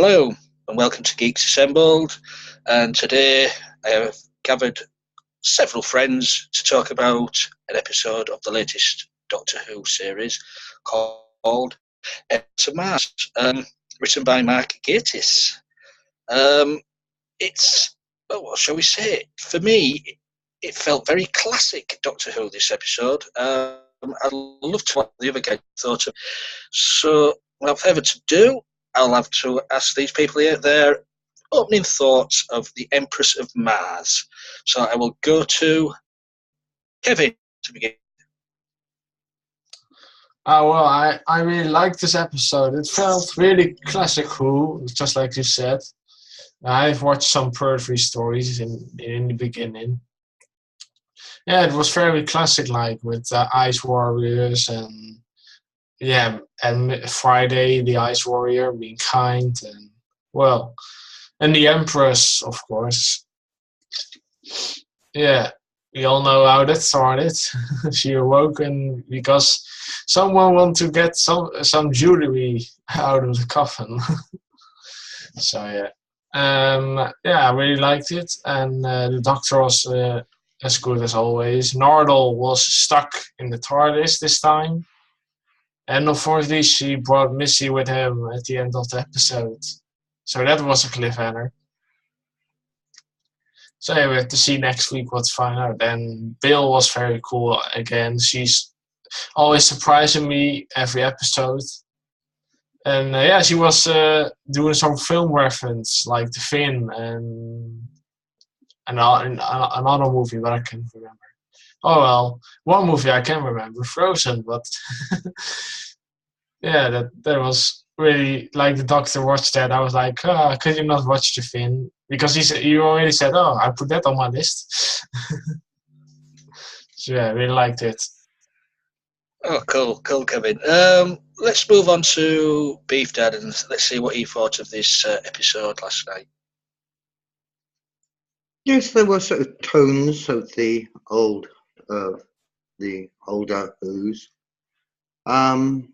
Hello and welcome to Geeks Assembled, and today I have gathered several friends to talk about an episode of the latest Doctor Who series called Empress of Mars, written by Mark Gatiss. It's, well, what shall we say? For me, it felt very classic Doctor Who, this episode. I'd love to what the other guys thought of. So, without further ado, I'll have to ask these people here their opening thoughts of the Empress of Mars. So I will go to Kevin to begin. Well, I really liked this episode. It felt really classic Who, just like you said. I've watched some Pertwee stories in the beginning. Yeah, it was very classic-like with Ice Warriors and Friday the Ice Warrior being kind and the Empress, of course. Yeah, we all know how that started. She awoke because someone wanted to get some jewelry out of the coffin. So I really liked it, and the Doctor was as good as always. Nardole was stuck in the TARDIS this time, and unfortunately she brought Missy with him at the end of the episode. So that was a cliffhanger. So we have to see next week what's found out. And Bill was very cool again. She's always surprising me every episode. And she was doing some film reference like The Finn and another movie, but I can't remember. Oh well, one movie I can remember, Frozen, but that was really like the Doctor watched that. I was like, could you not watch The Finn? Because you already said, I put that on my list. So I really liked it. Oh, cool, Kevin. Let's move on to Beef Dad and let's see what he thought of this episode last night. Yes, there were sort of tones of the older Who's. But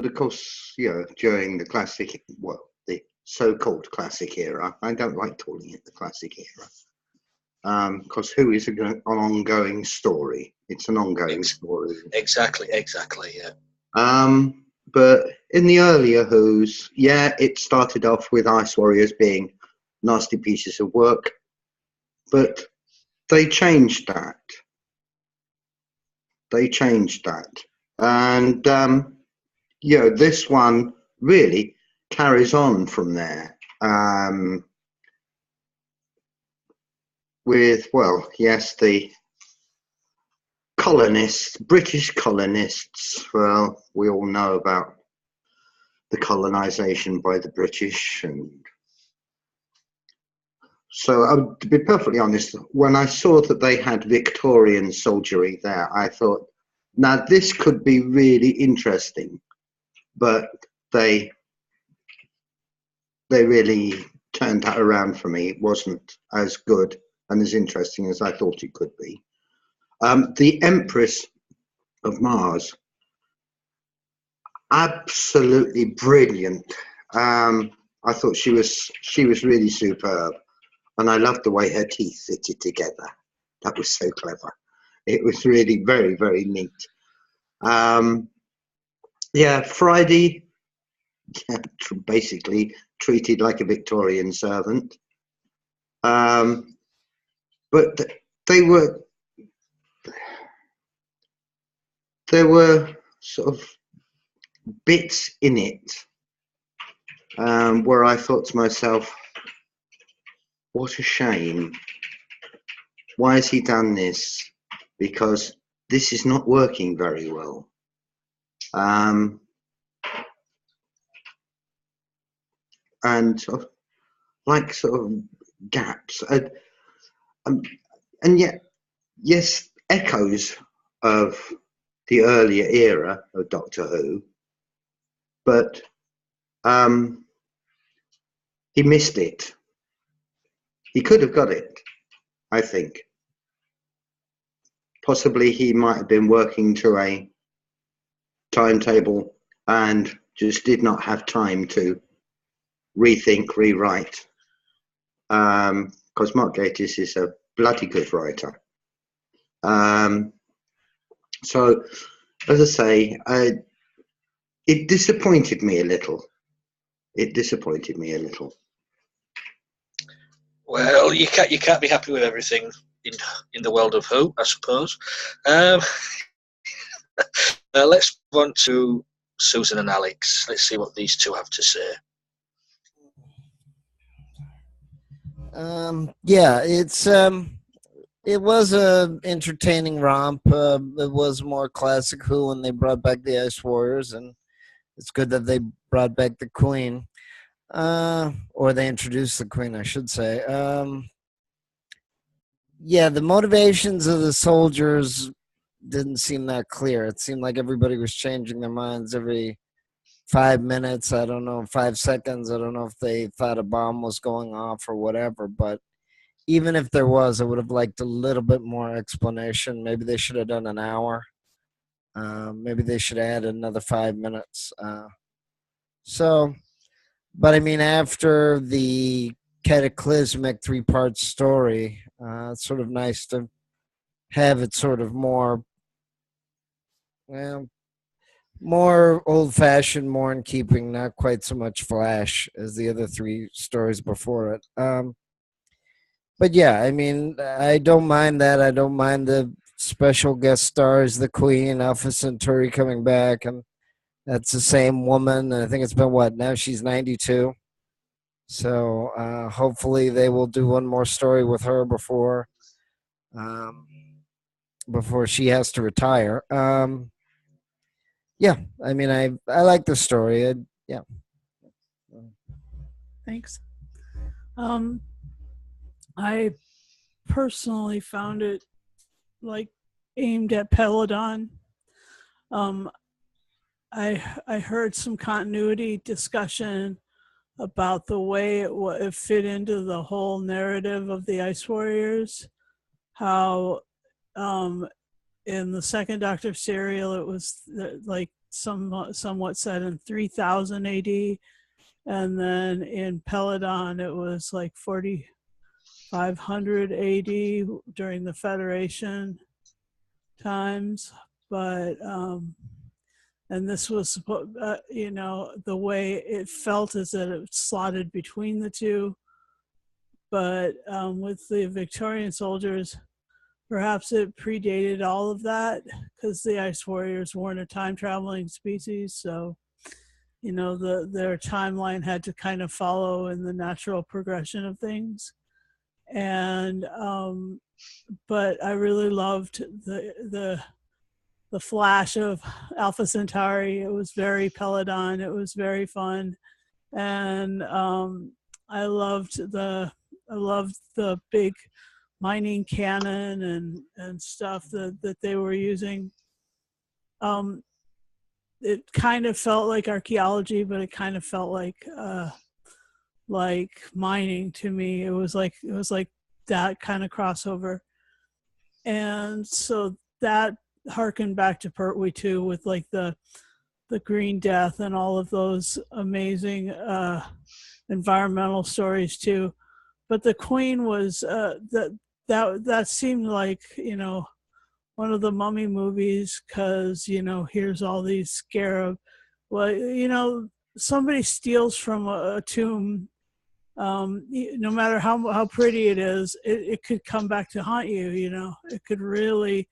of course, during the the so-called classic era, I don't like calling it the classic era, because Who is an ongoing story. It's an ongoing story. Exactly, yeah. But in the earlier Who's, it started off with Ice Warriors being nasty pieces of work, but they changed that. And this one really carries on from there. With the colonists, British colonists. Well, we all know about the colonization by the British, and so to be perfectly honest, when I saw that they had Victorian soldiery there, I thought, now this could be really interesting, but they really turned that around for me. It wasn't as good and as interesting as I thought it could be. The Empress of Mars, absolutely brilliant. I thought she was really superb, and I loved the way her teeth fitted together. That was so clever. It was really very, very neat. Friday, basically treated like a Victorian servant. But there were sort of bits in it where I thought to myself, what a shame. Why has he done this? Because this is not working very well. And sort of gaps. And yet, yes, echoes of the earlier era of Doctor Who, but he missed it. He could have got it, I think. Possibly he might have been working to a timetable and just did not have time to rethink, rewrite. Because Mark Gatiss is a bloody good writer. So, as I say, it disappointed me a little. Well, you can't be happy with everything in the world of Who, I suppose. Let's move on to Susan and Alex. Let's see what these two have to say. Yeah, it was a entertaining romp. It was more classic Who when they brought back the Ice Warriors, and it's good that they brought back the Queen, or they introduced the Queen, I should say. Yeah, the motivations of the soldiers didn't seem that clear. It seemed like everybody was changing their minds every 5 minutes. I don't know, 5 seconds. I don't know if they thought a bomb was going off or whatever, but even if there was, I would have liked a little bit more explanation. Maybe they should have done an hour. Maybe they should add another 5 minutes. But I mean, after the cataclysmic 3-part story, it's sort of nice to have it sort of more, well, more old-fashioned, more in keeping, not quite so much flash as the other 3 stories before it. But yeah, I mean, I don't mind that. I don't mind the special guest stars, the Queen, Alpha Centauri coming back, and that's the same woman. I think it's been, what, now she's 92. So hopefully they will do one more story with her before she has to retire. Yeah, I mean, I like the story. Yeah. Thanks. I personally found it like aimed at Peladon. I heard some continuity discussion about the way it fit into the whole narrative of the Ice Warriors. How in the second Doctor serial it was like somewhat set in 3000 AD, and then in Peladon it was like 4500 AD during the Federation times. But and this was the way it felt is that it slotted between the two. But with the Victorian soldiers, perhaps it predated all of that, because the Ice Warriors weren't a time-traveling species, so their timeline had to kind of follow in the natural progression of things. And but I really loved the flash of Alpha Centauri. It was very Peladon. It was very fun, and I loved the big mining cannon and stuff that they were using. It kind of felt like archaeology, but it kind of felt like mining to me. It was like that kind of crossover, and so that harkened back to Pertwee too, with like the Green Death and all of those amazing environmental stories too. But the Queen was that seemed like one of the Mummy movies, because here's all these scarab. Well, somebody steals from a tomb, no matter how pretty it is, it could come back to haunt you. It could really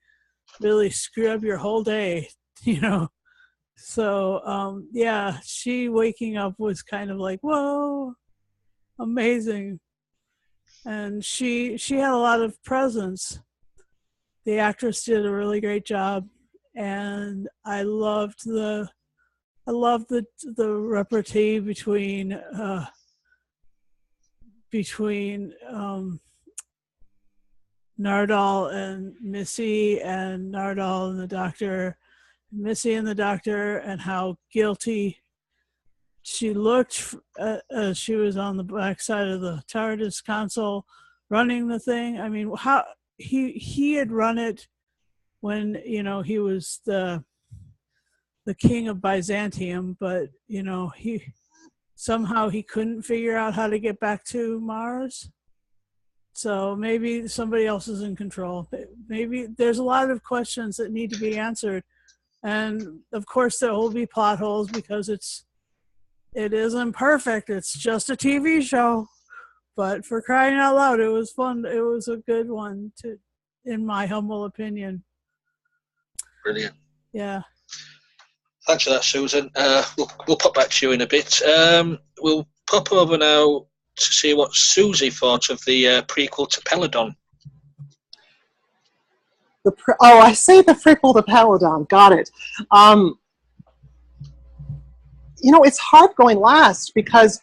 screw up your whole day. So yeah, she waking up was kind of like, whoa, amazing. And she had a lot of presence. The actress did a really great job, and I loved the repartee between Nardole and Missy, and Nardole and the Doctor, Missy and the Doctor, and how guilty she looked as she was on the backside of the TARDIS console running the thing. I mean, how he had run it when he was the the king of Byzantium, but you know, he somehow he couldn't figure out how to get back to Mars. So maybe somebody else is in control. Maybe there's a lot of questions that need to be answered. And of course there will be plot holes because it isn't perfect. It's just a TV show. But for crying out loud, it was fun. It was a good one, in my humble opinion. Brilliant. Yeah. Thanks for that, Susan. We'll pop back to you in a bit. We'll pop over now to see what Susie thought of the prequel to Peladon. I say the prequel to Peladon. Got it. It's hard going last because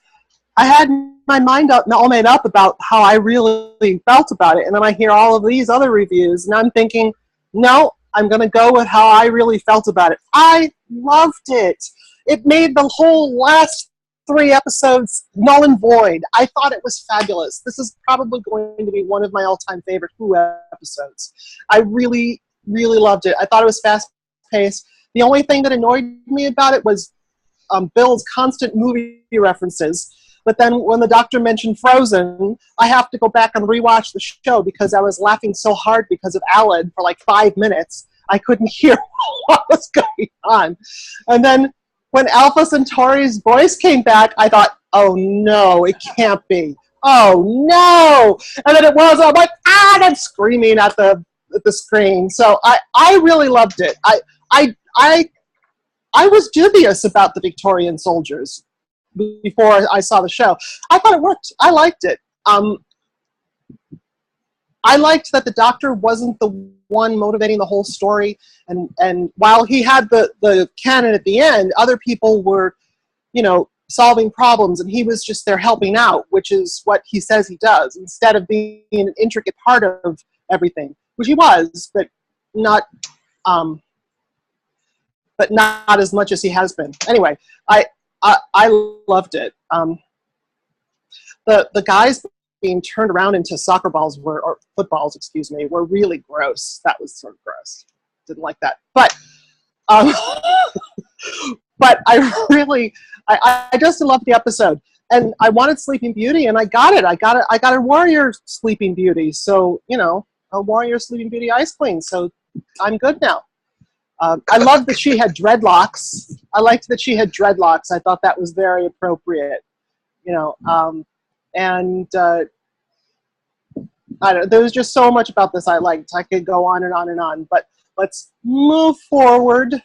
I had my mind all made up about how I really felt about it, and then I hear all of these other reviews, and I'm thinking, no, I'm going to go with how I really felt about it. I loved it. It made the whole last 3 episodes null and void. I thought it was fabulous. This is probably going to be one of my all-time favorite Who episodes. I really, really loved it. I thought it was fast-paced. The only thing that annoyed me about it was Bill's constant movie references. But then when the doctor mentioned Frozen, I have to go back and rewatch the show because I was laughing so hard because of Alan for like 5 minutes. I couldn't hear what was going on. And then when Alpha Centauri's voice came back, I thought, oh no, it can't be. Oh no! And then it was, I'm like, and I'm screaming at the screen. So I really loved it. I was dubious about the Victorian soldiers before I saw the show. I thought it worked. I liked it. I liked that the doctor wasn't the one motivating the whole story, and while he had the canon at the end, other people were, solving problems, and he was just there helping out, which is what he says he does, instead of being an intricate part of everything, which he was, but not as much as he has been. Anyway, I loved it. The guys being turned around into soccer balls or footballs, excuse me, were really gross. That was sort of gross. Didn't like that. But but I just loved the episode. And I wanted Sleeping Beauty, and I got it. I got a Warrior Sleeping Beauty. So, a Warrior Sleeping Beauty Ice Queen. So I'm good now. I loved that she had dreadlocks. I liked that she had dreadlocks. I thought that was very appropriate. I don't know, there was just so much about this I liked. I could go on and on and on, but let's move forward.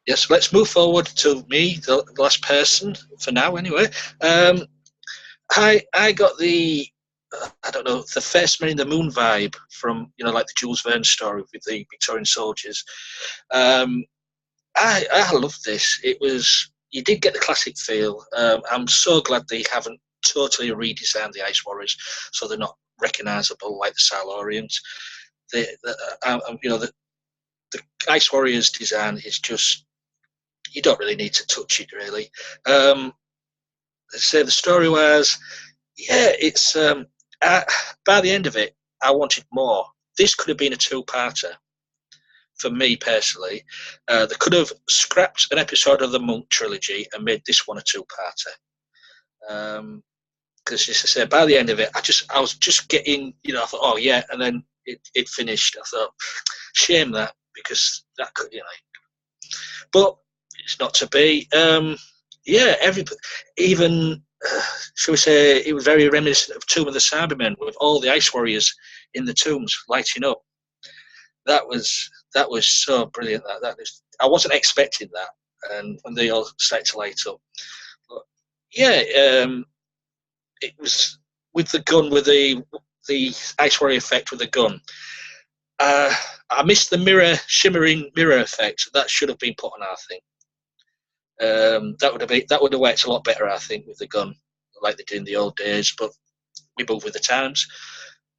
Yes, let's move forward to me, the last person, for now anyway. I got the, the First Men in the Moon vibe from, like the Jules Verne story with the Victorian soldiers. I loved this. You did get the classic feel. I'm so glad they haven't totally redesigned the Ice Warriors so they're not recognisable like the Silurians. The Ice Warriors design is just, you don't really need to touch it really. The story was, it's by the end of it, I wanted more. This could have been a 2-parter. For me personally, they could have scrapped an episode of the Monk trilogy and made this one a 2-parter. Because, as I said, by the end of it, I was just getting, I thought, oh yeah, and then it finished. I thought, shame that, because that could, but it's not to be. Even shall we say, it was very reminiscent of Tomb of the Cybermen with all the Ice Warriors in the tombs lighting up. That was so brilliant. I wasn't expecting that, and when they all started to light up. But it was with the gun, with the Ice Warrior effect with the gun. I missed the shimmering mirror effect. That should have been put on, I think. That would have worked a lot better, I think, with the gun, like they did in the old days. But we move with the times.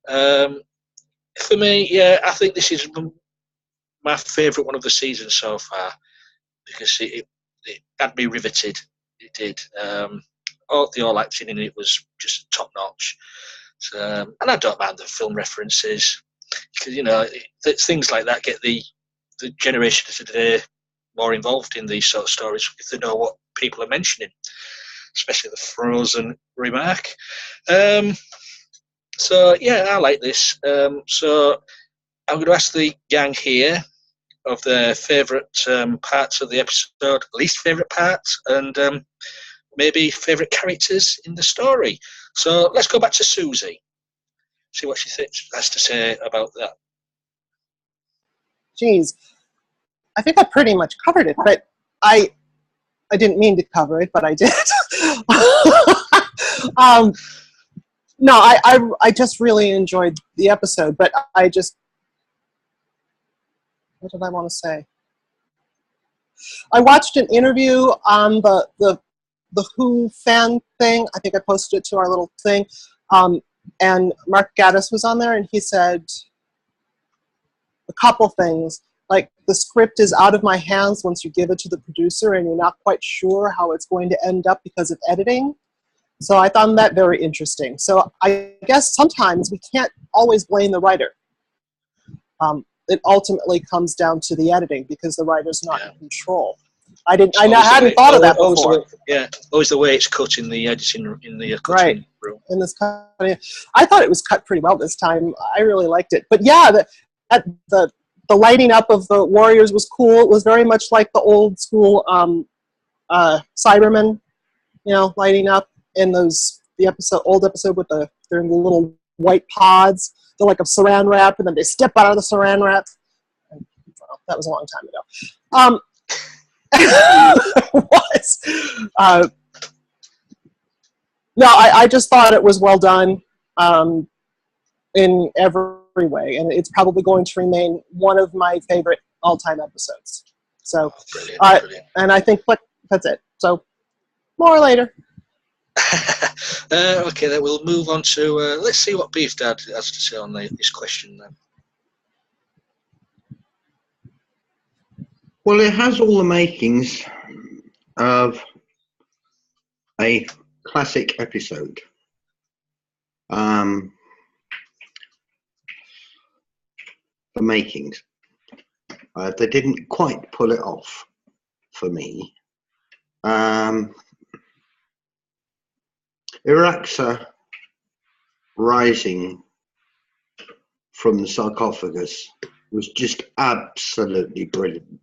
For me, I think this is my favourite one of the season so far, because it had me riveted. It did. All acting in it was just top notch. So, and I don't mind the film references, because things like that get the generation of today more involved in these sort of stories if they know what people are mentioning, especially the frozen remark. So yeah, I like this. So I'm going to ask the gang here of their favourite parts of the episode, least favourite parts, and maybe favourite characters in the story. So let's go back to Susie. See what she has to say about that. Geez, I think I pretty much covered it, but I didn't mean to cover it, but I did. No, I just really enjoyed the episode, but what did I want to say? I watched an interview on the Who fan thing. I think I posted it to our little thing. And Mark Gatiss was on there, and he said a couple things. Like, the script is out of my hands once you give it to the producer, and you're not quite sure how it's going to end up because of editing. So I found that very interesting. So I guess sometimes we can't always blame the writer. It ultimately comes down to the editing because the writer's not in control. I hadn't thought of that before. Always the way it's cut in the editing, in the cutting room. In this cutting, I thought it was cut pretty well this time. I really liked it. But yeah, the lighting up of the warriors was cool. It was very much like the old school Cybermen, lighting up in the old episode with they're in the little white pods. They're like a saran wrap, and then they step out of the saran wrap. That was a long time ago. No, I just thought it was well done in every way, and it's probably going to remain one of my favorite all-time episodes. So, brilliant. And I think that's it. So, more later. Okay, then we'll move on to let's see what Beef Dad has to say on this question then. Well, it has all the makings of a classic episode. The makings. They didn't quite pull it off for me. Iraxa rising from the sarcophagus was just absolutely brilliant.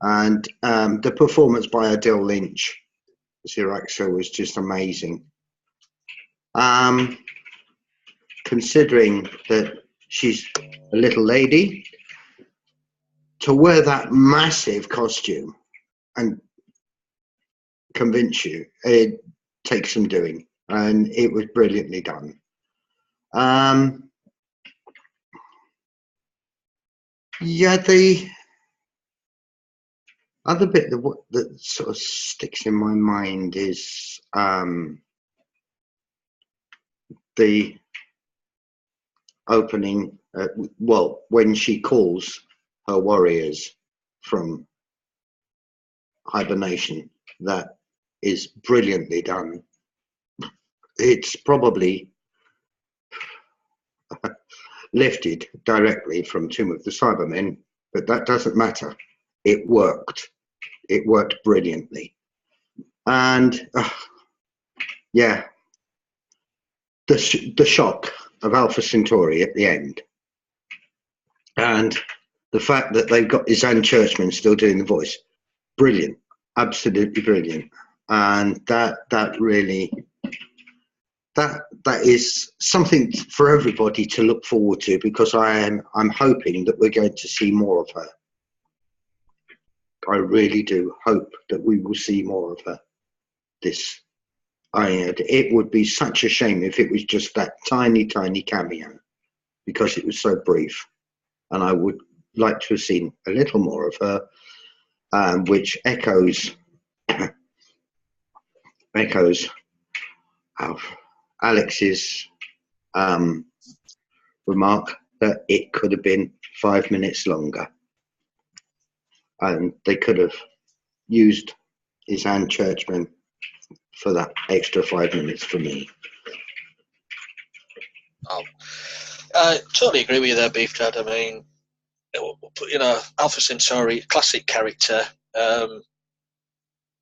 And the performance by Adele Lynch as Iraxa was just amazing. Considering that she's a little lady, to wear that massive costume and convince you, it takes some doing, and it was brilliantly done. Yeah, the other bit that sort of sticks in my mind is the opening, when she calls her warriors from hibernation. That is brilliantly done. It's probably lifted directly from Tomb of the Cybermen, but that doesn't matter. It worked. It worked brilliantly. And yeah, the shock of Alpha Centauri at the end, and the fact that they've got Isan Churchman still doing the voice, brilliant, absolutely brilliant. And that really, that is something for everybody to look forward to, because I'm hoping that we're going to see more of her. I really do hope that we will see more of her. It would be such a shame if it was just that tiny cameo, because it was so brief, and I would like to have seen a little more of her, which echoes Alex's remark that it could have been 5 minutes longer, and they could have used Isan Churchman for that extra 5 minutes for me. I totally agree with you there, Beef Dad. I mean, Alpha Centauri, classic character.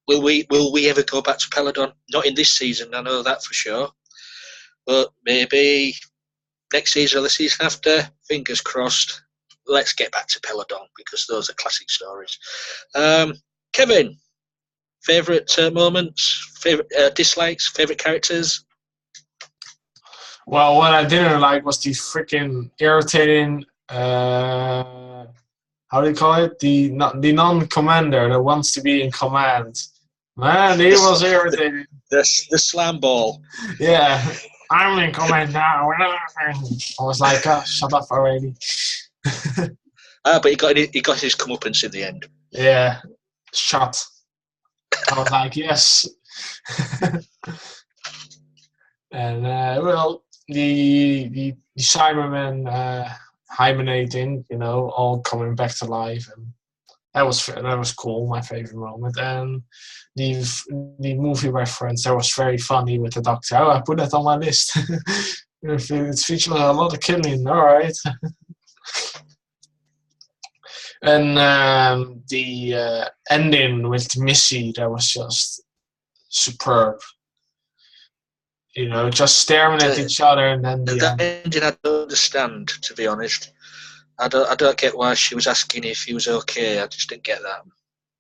Will we ever go back to Peladon? Not in this season, I know that for sure. But maybe next season or the season after, fingers crossed. Let's get back to Peladon because those are classic stories. Kevin, favourite moments, favourite dislikes, favourite characters? Well, what I didn't like was the freaking irritating, how do you call it? The non-commander that wants to be in command. Man, he was irritating. The slam ball. Yeah, I'm in command now. I was like, oh, shut up already. But he got his comeuppance in the end. Yeah, shot. I was like, yes. And well, the Cybermen hibernating, all coming back to life, and that was cool. My favorite moment, and the movie reference that was very funny with the Doctor. Oh, I put that on my list. It's featuring a lot of killing. All right. And the ending with Missy, that was just superb. Just staring at each other, and then that ending I don't understand, to be honest. I don't get why she was asking if he was okay. I just didn't get that.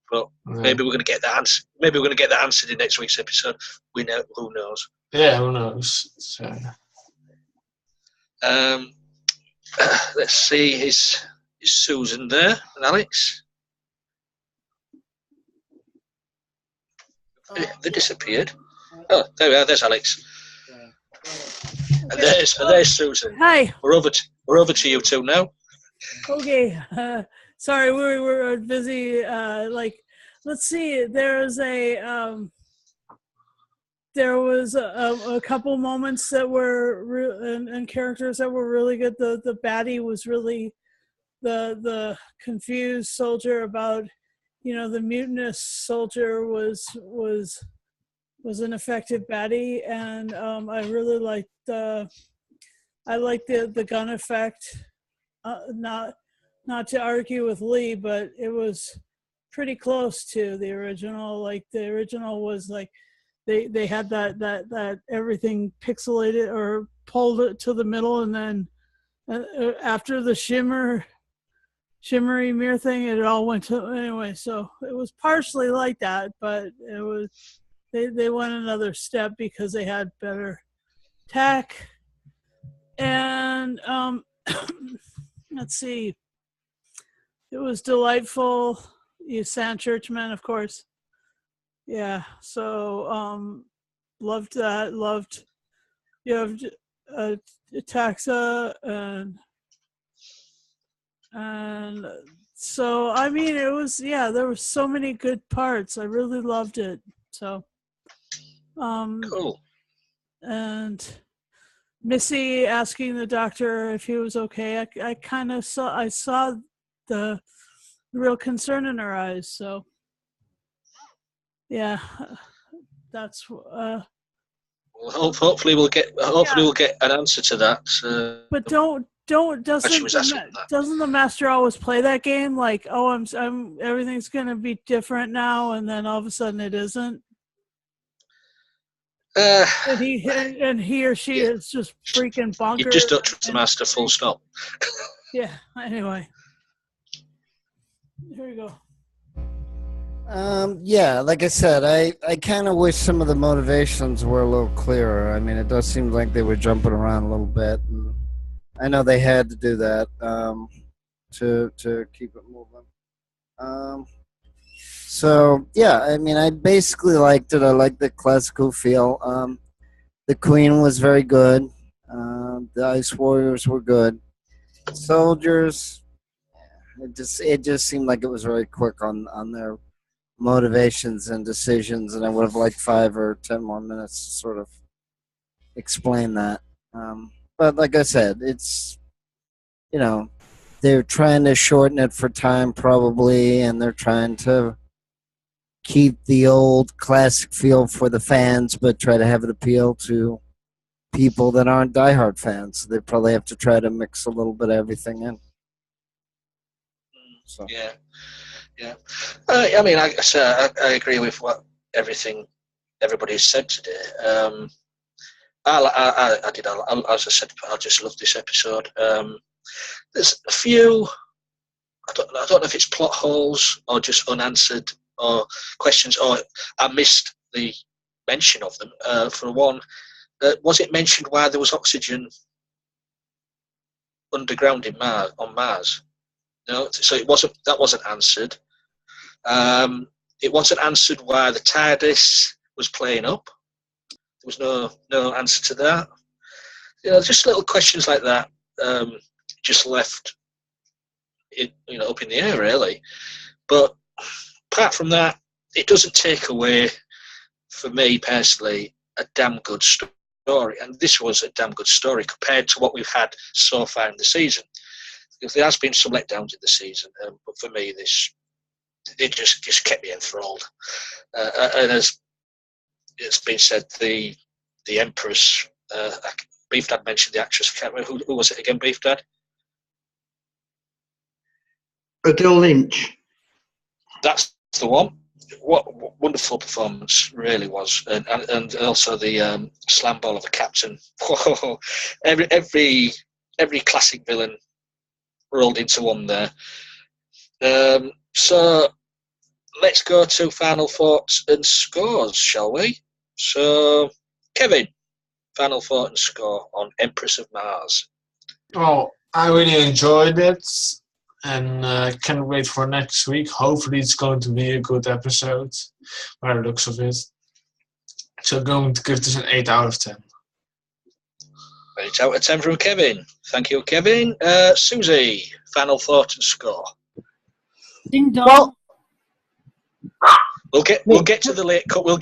But maybe we're going to get that answer. Maybe we're going to get that answered in next week's episode. Who knows? Yeah, who knows? So. Let's see. Is Susan there and Alex? They disappeared. Oh, there we are. There's Alex. And there's Susan. Hi. We're over to you two now. Okay. Sorry, we were busy. Let's see. There was a couple moments that were and characters that were really good. The baddie was really the confused soldier about, the mutinous soldier was an effective baddie, and I really liked the gun effect. Not to argue with Lee, but it was pretty close to the original. Like the original was like they had that everything pixelated or pulled it to the middle, and then after the shimmery mirror thing, it all went to anyway. So it was partially like that, but it was they went another step because they had better tech. And let's see, it was delightful. You Sand Churchman, of course. Yeah, so loved that. Loved you have Taxa and so I mean it was there were so many good parts. I really loved it. So cool. And Missy asking the Doctor if he was okay. I kind of saw the real concern in her eyes. So yeah, that's. Well, hopefully we'll get an answer to that. But doesn't the Master always play that game? Like, oh, I'm everything's gonna be different now, and then all of a sudden it isn't. And he or she is just freaking bonkers. You just don't trust the Master, full stop. Yeah, anyway. Here we go. Yeah, like I said, I kind of wish some of the motivations were a little clearer. I mean, it does seem like they were jumping around a little bit. And I know they had to do that to keep it moving. So, yeah, I mean, I basically liked it. I liked the classical feel. The Queen was very good. The Ice Warriors were good. Soldiers, it just seemed like it was very quick on their motivations and decisions, and I would have liked 5 or 10 more minutes to sort of explain that. But like I said, it's, they're trying to shorten it for time probably, and they're trying to keep the old classic feel for the fans, but try to have it appeal to people that aren't diehard fans. So they probably have to try to mix a little bit of everything in. So. Yeah. I mean, I agree with everything everybody's said today. I did. As I said, I just love this episode. There's a few. I don't know if it's plot holes or just unanswered or questions, or I missed the mention of them. For one, was it mentioned why there was oxygen underground on Mars? No, so that wasn't answered. It wasn't answered why the TARDIS was playing up. There was no answer to that. Just little questions like that, just left it, up in the air, really. But apart from that, it doesn't take away, for me personally, a damn good story. And this was a damn good story compared to what we've had so far in the season. Because there has been some letdowns in the season, but for me, it just kept me enthralled. And as it's been said, the Empress, Beef Dad mentioned the actress. I can't remember who was it again, Beef Dad? Adele Lynch. That's the one. What wonderful performance really was, and also the slam ball of the captain. every classic villain rolled into one there. So let's go to final thoughts and scores, shall we? So, Kevin, final thought and score on Empress of Mars. Oh, I really enjoyed it, and can't wait for next week. Hopefully it's going to be a good episode, by the looks of it. So I'm going to give this an 8 out of 10. 8 out of 10 from Kevin. Thank you, Kevin. Susie, final thought and score. Ding dong. Well, We'll get to the late comer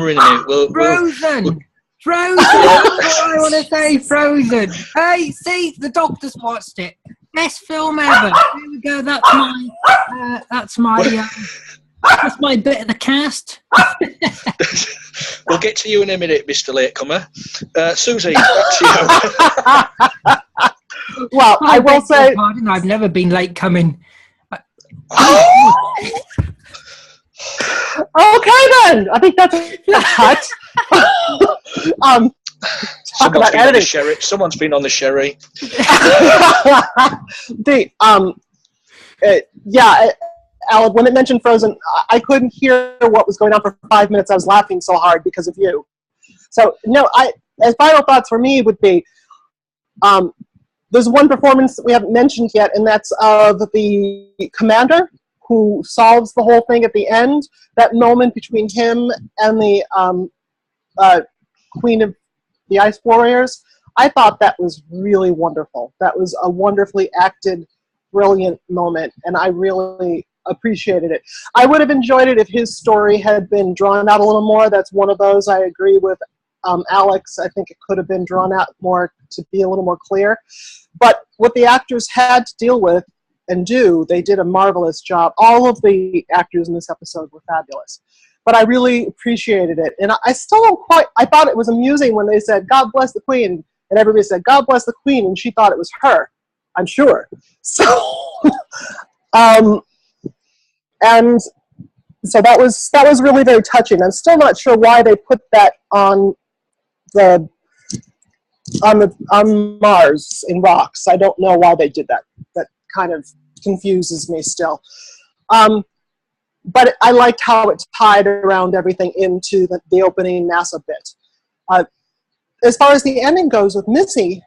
in a minute. Frozen. Frozen. That's what I want to say. Frozen. Hey, see, the doctor's watched it. Best film ever. There we go. That's my bit of the cast. We'll get to you in a minute, Mr. Latecomer. Susie, back to you. Well, I will say. Pardon, I've never been late coming. Okay then. I think that's a cut. Talk about editing. Someone's been on the sherry. Alan, when it mentioned Frozen, I couldn't hear what was going on for 5 minutes. I was laughing so hard because of you. So no, as final thoughts for me would be, there's one performance that we haven't mentioned yet, and that's of the commander who solves the whole thing at the end. That moment between him and the Queen of the Ice Warriors, I thought that was really wonderful. That was a wonderfully acted, brilliant moment, and I really appreciated it. I would have enjoyed it if his story had been drawn out a little more. That's one of those I agree with Alex. I think it could have been drawn out more to be a little more clear. But what the actors had to deal with and do, they did a marvelous job. All of the actors in this episode were fabulous. But I really appreciated it. And I still don't quite, I thought it was amusing when they said, God bless the Queen. And everybody said, God bless the Queen. And she thought it was her, I'm sure. So, and so that was really very touching. I'm still not sure why they put that on Mars in rocks. I don't know why they did that. That kind of confuses me still. But I liked how it tied around everything into the opening NASA bit. As far as the ending goes with Missy,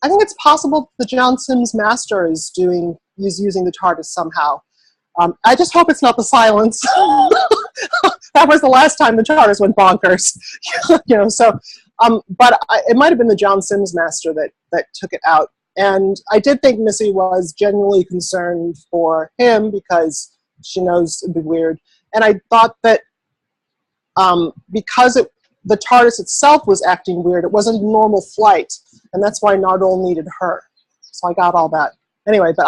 I think it's possible the John Sims Master is using the TARDIS somehow. I just hope it's not the silence. That was the last time the TARDIS went bonkers. But it might have been the John Sims Master that took it out. And I did think Missy was genuinely concerned for him because she knows it'd be weird. And I thought that because the TARDIS itself was acting weird, it wasn't a normal flight, and that's why Nardole needed her. So I got all that. Anyway, but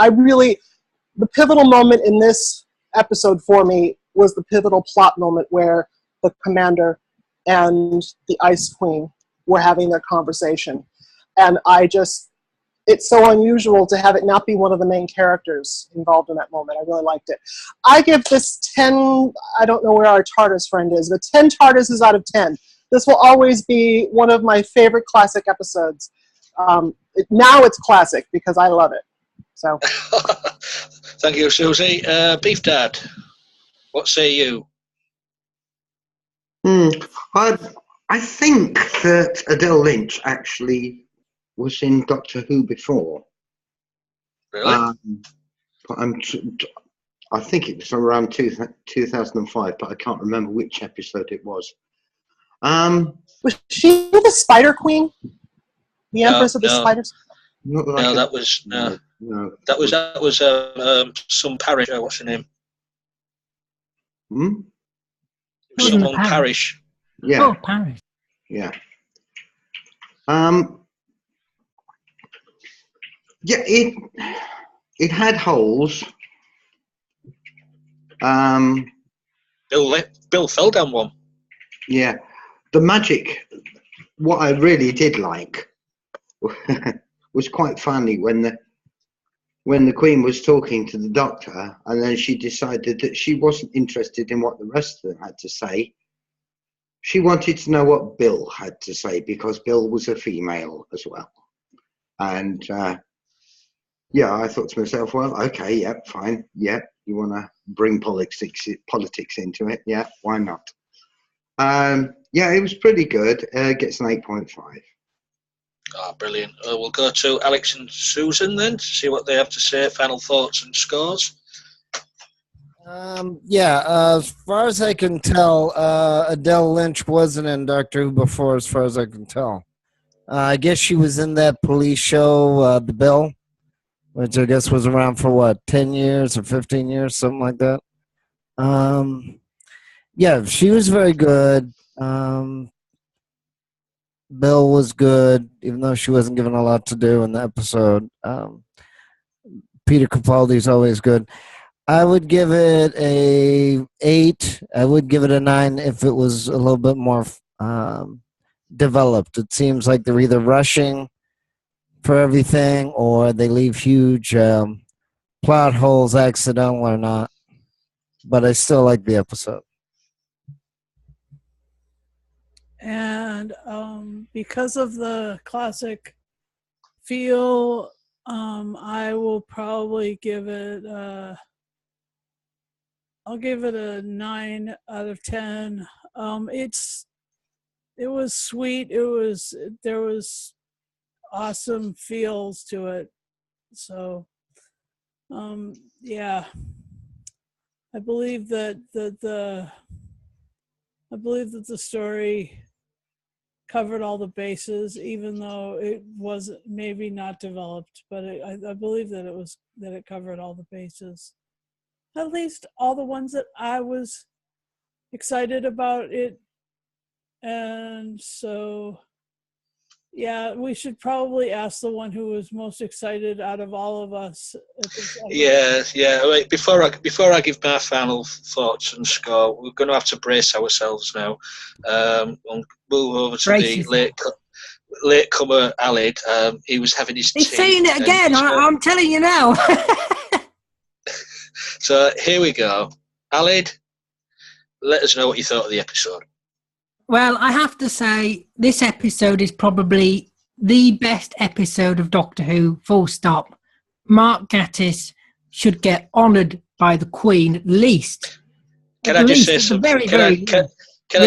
the pivotal moment in this episode for me was the pivotal plot moment where the commander and the Ice Queen were having their conversation. And I just it's so unusual to have it not be one of the main characters involved in that moment. I really liked it. I give this 10, I don't know where our TARDIS friend is, but 10 TARDISes out of 10. This will always be one of my favorite classic episodes. Now it's classic because I love it. So, thank you, Susie. Beef Dad, what say you? I think that Adele Lynch actually was in Doctor Who before. Really? I think it was around 2005, but I can't remember which episode it was. was she the Spider Queen? The Empress of the Spiders? Not that No, that was no. That was some parish. What's her name? Someone parish. Yeah. Oh, Paris. Yeah. Yeah, it had holes. Bill fell down one. Yeah. The magic, what I really did like was quite funny when the Queen was talking to the Doctor, and then she decided that she wasn't interested in what the rest of them had to say. She wanted to know what Bill had to say, because Bill was a female as well. And yeah, I thought to myself, well, okay, yeah, fine, yeah, you want to bring politics into it, yeah, why not? Yeah, it was pretty good. Gets an 8.5. Ah, brilliant. We'll go to Alex and Susan then to see what they have to say. Final thoughts and scores. Yeah, as far as I can tell, Adele Lynch wasn't in Doctor Who before, as far as I can tell. I guess she was in that police show, The Bill, which I guess was around for, what, 10 years or 15 years, something like that. Yeah, she was very good. Bill was good, even though she wasn't given a lot to do in the episode. Peter Capaldi's always good. I would give it a 8. I would give it a 9 if it was a little bit more developed. It seems like they're either rushing for everything or they leave huge plot holes, accidental or not. But I still like the episode. And because of the classic feel, I will probably give it I'll give it a 9 out of 10. It was sweet. There was awesome feels to it. So yeah, I believe that the story covered all the bases, even though it was maybe not developed. But I believe that it covered all the bases, at least all the ones that I was excited about it. And so, yeah, we should probably ask the one who was most excited out of all of us. Yeah. Wait, before I give my final thoughts and score, we're going to have to brace ourselves now. We'll move over to the latecomer Alid. He was having his tea. He's saying it again. I'm telling you now. So here we go. Alid, let us know what you thought of the episode. Well, I have to say, this episode is probably the best episode of Doctor Who, full stop. Mark Gatiss should get honoured by the Queen, at least. Can I just say something? Can I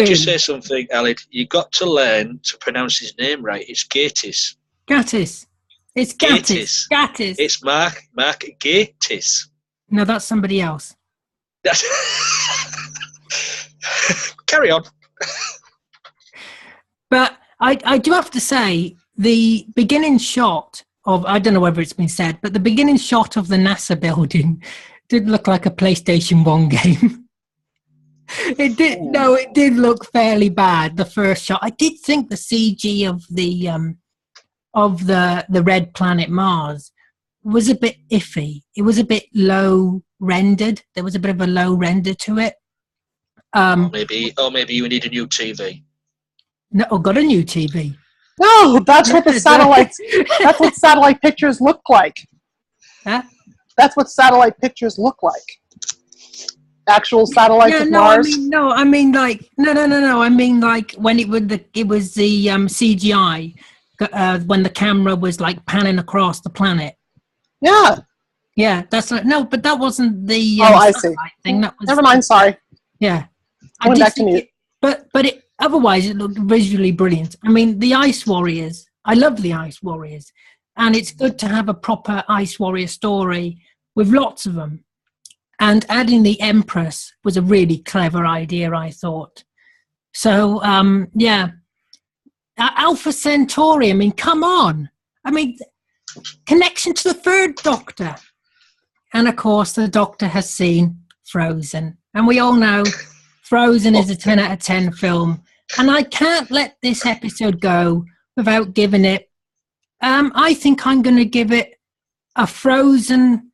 just say something, Alid? You got to learn to pronounce his name right. It's Gatiss. Gattis. It's Gattis. Gattis. It's Mark Gatiss. No, that's somebody else. Carry on. But I do have to say, the beginning shot of, I don't know whether it's been said, but the beginning shot of the NASA building did look like a PlayStation 1 game. It did. Ooh. No, it did look fairly bad, the first shot. I did think the CG of the red planet Mars was a bit iffy. It was a bit low rendered. There was a bit of a low render to it. Maybe you need a new TV. No, I got a new TV. No, that's what the satellites. That's what satellite pictures look like. Huh? That's what satellite pictures look like. Actual satellites of no, Mars. I mean like no. I mean like when it was the CGI when the camera was like panning across the planet. Yeah. Yeah, that's right. No, but that wasn't the I see. thing. That was, Never mind. Sorry. Yeah, I went back to mute. But otherwise it looked visually brilliant. I mean, the Ice Warriors. I love the Ice Warriors, and it's good to have a proper Ice Warrior story with lots of them. And adding the Empress was a really clever idea, I thought. So, yeah. Alpha Centauri, I mean, come on. I mean, connection to the third Doctor. And, of course, the Doctor has seen Frozen. And we all know Frozen is a 10 out of 10 film. And I can't let this episode go without giving it... I think I'm going to give it a Frozen...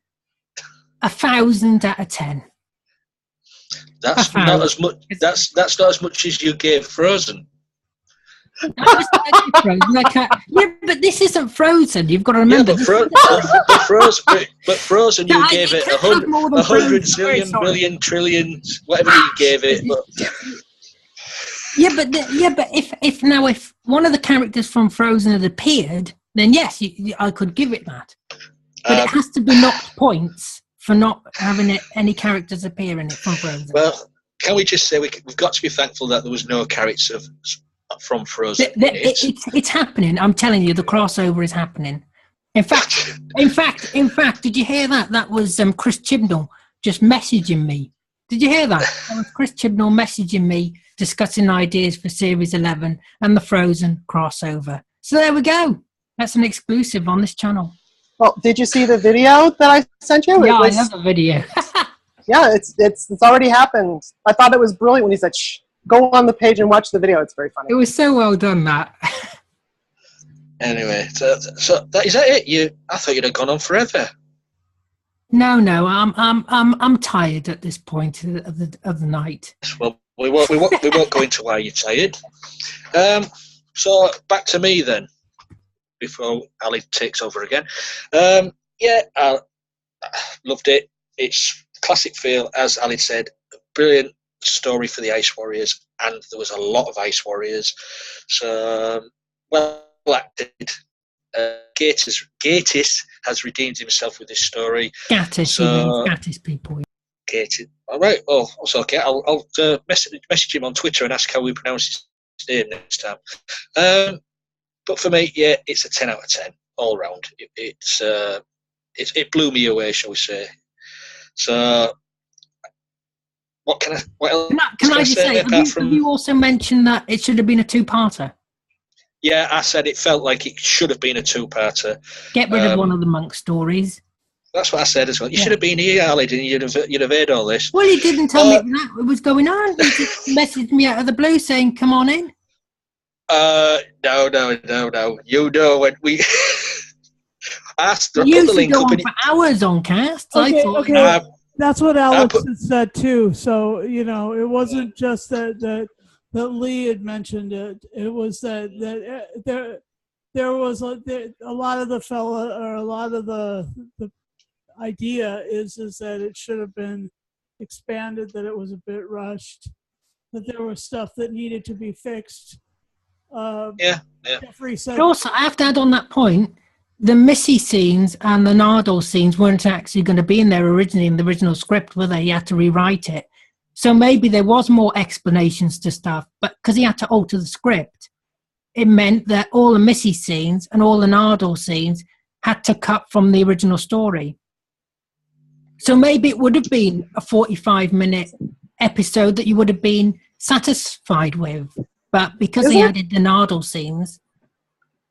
1,000 out of 10. That's not as much. That's not as much as you gave Frozen. Yeah, but this isn't Frozen. You've got to remember. Yeah, but Frozen, you gave it 100 zillion, billion, trillions, whatever you gave it. But. But if one of the characters from Frozen had appeared, then yes, I could give it that. But it has to be knocked points for not having any characters appear in it from Frozen. Well, can we just say we've got to be thankful that there was no characters from Frozen? It's happening. I'm telling you, the crossover is happening. In fact, did you hear that? That was Chris Chibnall just messaging me. Did you hear that? That was Chris Chibnall messaging me, discussing ideas for Series 11 and the Frozen crossover. So there we go. That's an exclusive on this channel. Well, did you see the video that I sent you? Yeah, I have the video. Yeah, it's already happened. I thought it was brilliant when he said, "Shh, go on the page and watch the video." It's very funny. It was so well done, Matt. Anyway, so is that it? I thought you'd have gone on forever. No, I'm tired at this point of the night. Well, we won't go into why you're tired. So back to me then. Before Ali takes over again. I loved it. It's classic feel, as Ali said, a brilliant story for the Ice Warriors, and there was a lot of Ice Warriors. So, well acted. Gatiss has redeemed himself with this story. Gatiss people. Gatiss. All right. Oh, it's okay. I'll message him on Twitter and ask how we pronounce his name next time. But for me, yeah, it's a 10 out of 10 all round. It blew me away, shall we say? So, what else? Can I just say? Have you also mentioned that it should have been a two-parter? Yeah, I said it felt like it should have been a two-parter. Get rid of one of the monk stories. That's what I said as well. You should have been here, Ali, and you'd have heard all this. Well, he didn't tell me that was going on. He just messaged me out of the blue saying, "Come on in." No. You know when we asked to you put the link go up on for hours on cast. Okay. That's what Alex had said too. So it wasn't just that Lee had mentioned it. It was that there was a lot of the idea is that it should have been expanded, that it was a bit rushed, that there was stuff that needed to be fixed. Jeffrey said. But also, I have to add on that point, the Missy scenes and the Nardole scenes weren't actually going to be in there originally in the original script, were they? He had to rewrite it. So maybe there was more explanations to stuff, but because he had to alter the script, it meant that all the Missy scenes and all the Nardole scenes had to cut from the original story. So maybe it would have been a 45-minute episode that you would have been satisfied with. But because he added the Nardole scenes...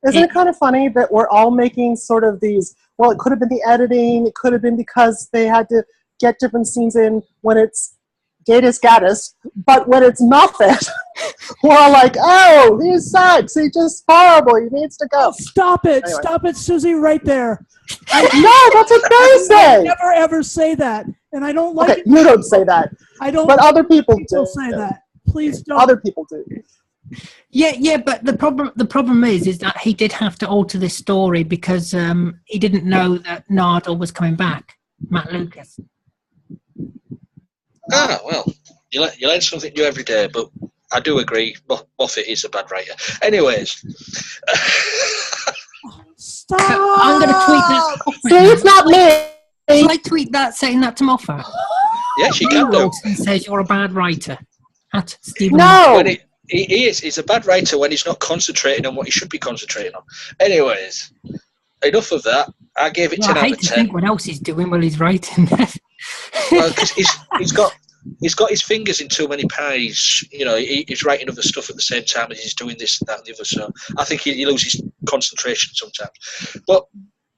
Isn't it kind of funny that we're all making sort of these... Well, it could have been the editing. It could have been because they had to get different scenes in when it's Gaddis. But when it's Muffet, we're all like, oh, he sucks. He's just horrible. He needs to go. Stop it. Anyway. Stop it, Susie, right there. No, that's what they say. I never, ever say that. And I don't like it. You don't say that. I don't. But other people do. Say that. Please don't. Other people do. Yeah, but the problem is that he did have to alter this story because he didn't know that Nardal was coming back, Matt Lucas. Well, you learn something new every day, but I do agree, Moffat is a bad writer. Anyways. Stop! I'm going to tweet that. Please, not me. Shall I tweet that, saying that to Moffat? Yes, you can do. Wilson says you're a bad writer. At Stephen. No. When he is. He's a bad writer when he's not concentrating on what he should be concentrating on. Anyways, enough of that. I gave it 10 I out hate of to 10. think what else he's doing while he's writing. Well, because he's got his fingers in too many pies. You know, he's writing other stuff at the same time as he's doing this, that, and the other. So I think he loses concentration sometimes. But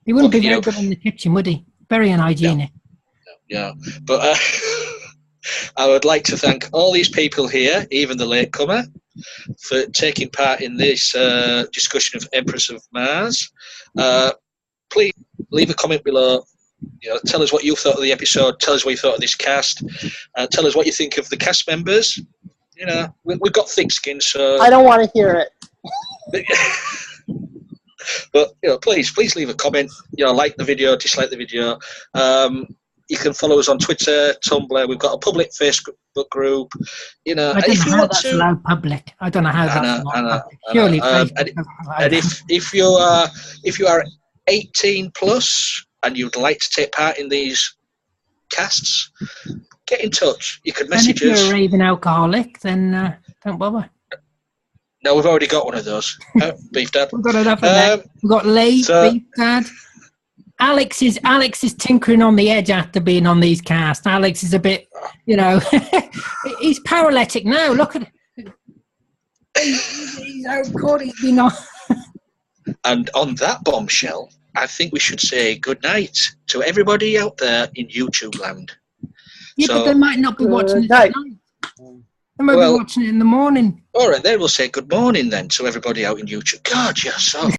he wouldn't be very good in the kitchen, would he? Very unhygienic. Yeah. But I would like to thank all these people here, even the latecomer, for taking part in this discussion of Empress of Mars. Please leave a comment below. You know, tell us what you thought of the episode. Tell us what you thought of this cast. Tell us what you think of the cast members. You know, we've got thick skin, so I don't want to hear it. But you know, please leave a comment. You know, like the video, dislike the video. You can follow us on Twitter, Tumblr. We've got a public Facebook group. You know, I don't if know you how want that's to, allowed public. I don't know how that's allowed public. I Surely know. Facebook And doesn't allow that. if you are 18 plus and you'd like to take part in these casts, get in touch. You can And message if us. you're a raving alcoholic, then don't bother. No, we've already got one of those. Beef Dad. We've got enough of that. We've got Lee, Beef Dad. Alex is tinkering on the edge after being on these casts. Alex is a bit, you know, he's paralytic now. Look at it. He's out cold. He's been on. And on that bombshell, I think we should say good night to everybody out there in YouTube land. Yeah, So- but they might not be watching it night. tonight. They might be watching it in the morning. All right, then we'll say good morning then to everybody out in YouTube. God, you're so